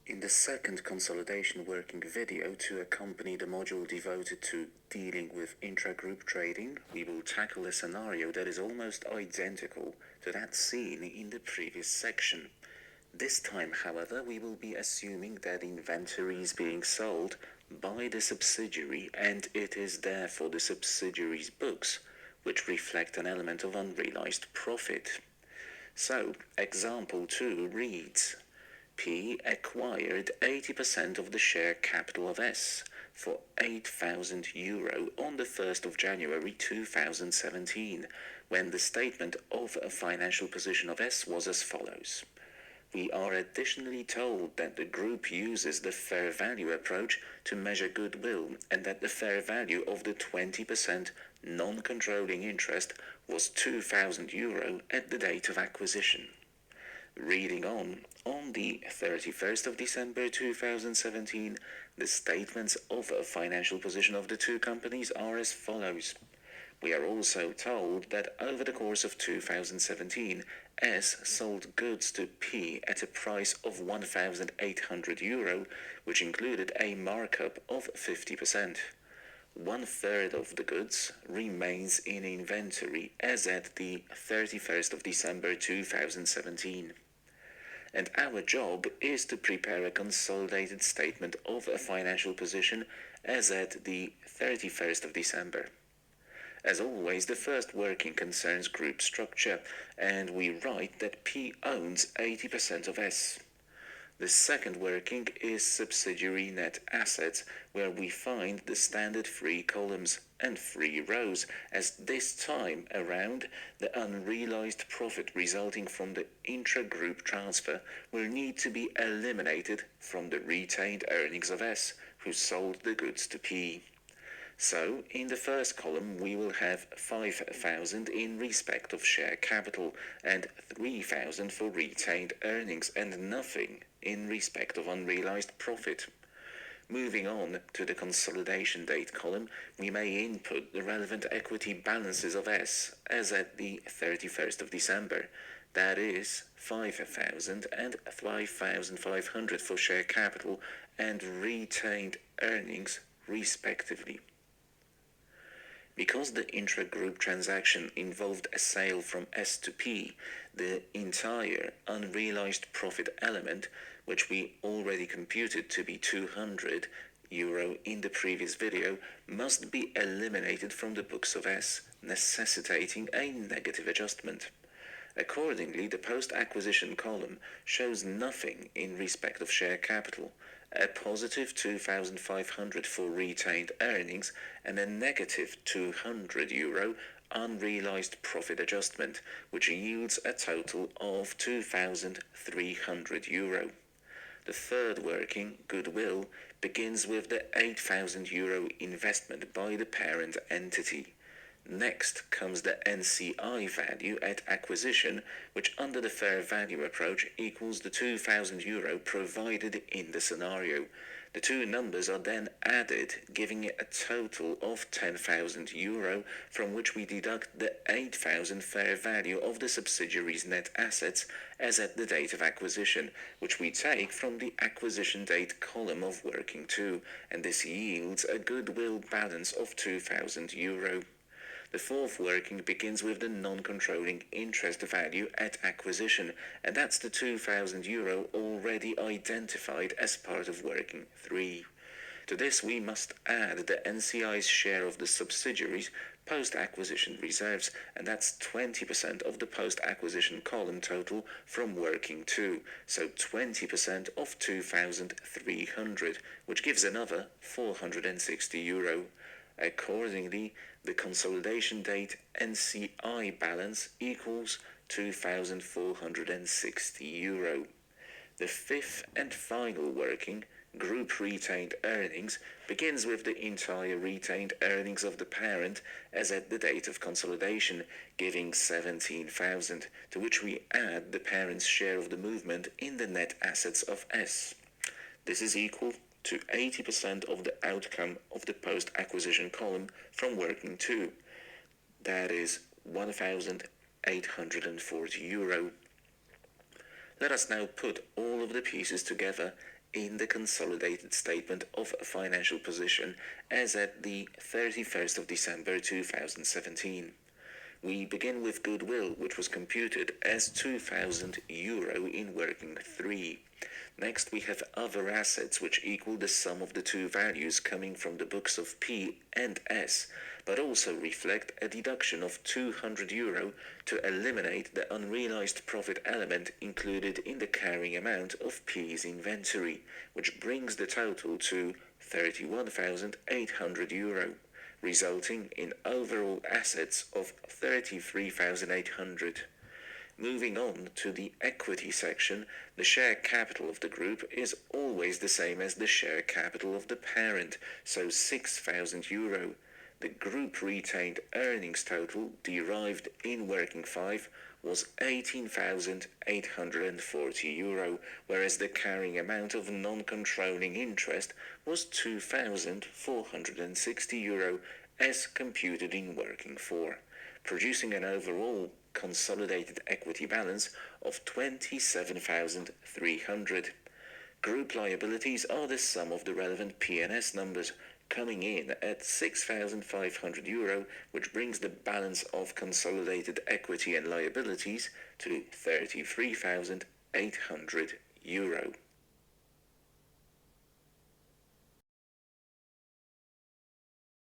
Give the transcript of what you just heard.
In the second consolidation working video to accompany the module devoted to dealing with intra-group trading, we will tackle a scenario that is almost identical to that seen in the previous section. This time, however, we will be assuming that inventory is being sold by the subsidiary and it is therefore the subsidiary's books, which reflect an element of unrealized profit. So, example 2 reads, P acquired 80% of the share capital of S for €8,000 on the 1st of January 2017, when the statement of a financial position of S was as follows. We are additionally told that the group uses the fair value approach to measure goodwill and that the fair value of the 20% non-controlling interest was €2,000 at the date of acquisition. Reading on the 31st of December 2017, the statements of a financial position of the two companies are as follows. We are also told that over the course of 2017, S sold goods to P at a price of €1,800, which included a markup of 50%. 1/3 of the goods remains in inventory as at the 31st of December 2017. And our job is to prepare a consolidated statement of a financial position as at the 31st of December. As always, the first working concerns group structure, and we write that P owns 80% of S. The second working is subsidiary net assets, where we find the standard 3 columns and 3 rows, as this time around the unrealized profit resulting from the intra-group transfer will need to be eliminated from the retained earnings of S, who sold the goods to P. So, in the first column we will have 5,000 in respect of share capital and 3,000 for retained earnings and nothing in respect of unrealized profit. Moving on to the consolidation date column, we may input the relevant equity balances of S as at the 31st of December. That is 5,000 and 5,500 for share capital and retained earnings respectively. Because the intra-group transaction involved a sale from S to P, the entire unrealized profit element, which we already computed to be €200 in the previous video, must be eliminated from the books of S, necessitating a negative adjustment. Accordingly, the post-acquisition column shows nothing in respect of share capital, a positive 2,500 for retained earnings, and a negative €200 unrealized profit adjustment, which yields a total of €2,300. The third working, goodwill, begins with the €8,000 investment by the parent entity. Next comes the NCI value at acquisition, which under the fair value approach equals the €2,000 provided in the scenario. The two numbers are then added, giving it a total of €10,000, from which we deduct the 8,000 fair value of the subsidiary's net assets as at the date of acquisition, which we take from the acquisition date column of working 2, and this yields a goodwill balance of €2,000. The fourth working begins with the non-controlling interest value at acquisition, and that's the €2,000 already identified as part of working 3. To this we must add the NCI's share of the subsidiary's post-acquisition reserves, and that's 20% of the post-acquisition column total from working 2, so 20% of 2,300, which gives another €460. Accordingly, the consolidation date NCI balance equals €2,460. The fifth and final working, group retained earnings, begins with the entire retained earnings of the parent as at the date of consolidation, giving 17,000, to which we add the parent's share of the movement in the net assets of S. This is equal to 80% of the outcome of the post-acquisition column from working 2. That is €1,840. Let us now put all of the pieces together in the consolidated statement of financial position as at the 31st of December 2017. We begin with goodwill, which was computed as €2,000 in working 3. Next we have other assets, which equal the sum of the two values coming from the books of P and S, but also reflect a deduction of €200 to eliminate the unrealized profit element included in the carrying amount of P's inventory, which brings the total to €31,800, resulting in overall assets of €33,800. Moving on to the equity section, the share capital of the group is always the same as the share capital of the parent, so €6,000. The group retained earnings total derived in working 5 was €18,840, whereas the carrying amount of non-controlling interest was €2,460 as computed in working 4, producing an overall consolidated equity balance of €27,300. Group liabilities are the sum of the relevant P&S numbers, coming in at €6,500, which brings the balance of consolidated equity and liabilities to €33,800.